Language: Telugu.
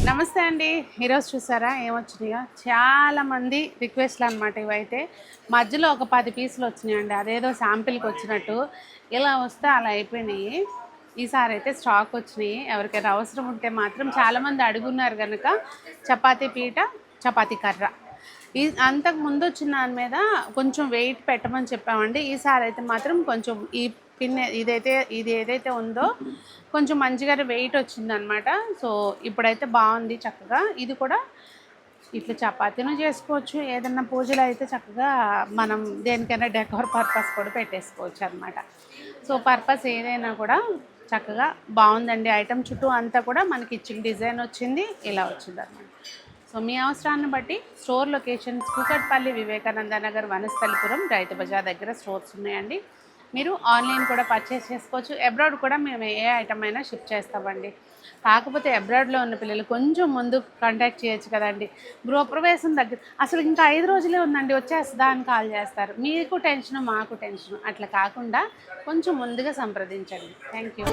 నమస్తే అండి. ఈరోజు చూసారా ఏమొచ్చినాయో, చాలామంది రిక్వెస్ట్లు అనమాట ఇవైతే. మధ్యలో ఒక 10 పీసులు వచ్చినాయండి, అదేదో శాంపిల్కి వచ్చినట్టు. ఇలా వస్తే అలా అయిపోయినాయి. ఈసారి అయితే స్టాక్ వచ్చినాయి. ఎవరికైనా అవసరం ఉంటే మాత్రం చాలామంది అడుగున్నారు కనుక చపాతీ పీట, చపాతీ కర్ర అంతకు ముందు వచ్చిన దాని మీద కొంచెం వెయిట్ పెట్టమని చెప్పామండి. ఈసారి అయితే మాత్రం కొంచెం ఈ పిన్ ఇది ఏదైతే ఉందో కొంచెం మంచిగా వెయిట్ వచ్చిందనమాట. సో ఇప్పుడైతే బాగుంది చక్కగా. ఇది కూడా ఇట్లా చపాతీను చేసుకోవచ్చు, ఏదన్నా పూజలు అయితే చక్కగా మనం దేనికైనా డెకోర్ పర్పస్ కూడా పెట్టేసుకోవచ్చు అనమాట. సో పర్పస్ ఏదైనా కూడా చక్కగా బాగుందండి. ఐటమ్ చుట్టూ అంతా కూడా మనకి ఇచ్చిన డిజైన్ వచ్చింది, ఇలా వచ్చింది అనమాట. సో మీ అవసరాన్ని బట్టి స్టోర్ లొకేషన్స్ కూకట్పల్లి, వివేకానంద నగర్, వనస్థలిపురం, రైతు బజార్ దగ్గర స్టోర్స్ ఉన్నాయండి. మీరు ఆన్లైన్ కూడా పర్చేస్ చేసుకోవచ్చు. అబ్రాడ్ కూడా మేము ఏ ఐటమ్ అయినా షిప్ చేస్తామండి. కాకపోతే అబ్రాడ్లో ఉన్న పిల్లలు కొంచెం ముందు కాంటాక్ట్ చేయొచ్చు కదండి. గృహప్రవేశం దగ్గర అసలు ఇంకా 5 రోజులే ఉందండి వచ్చేస్తుందా అని కాల్ చేస్తారు. మీకు టెన్షను, మాకు టెన్షను. అట్లా కాకుండా కొంచెం ముందుగా సంప్రదించండి. Thank you.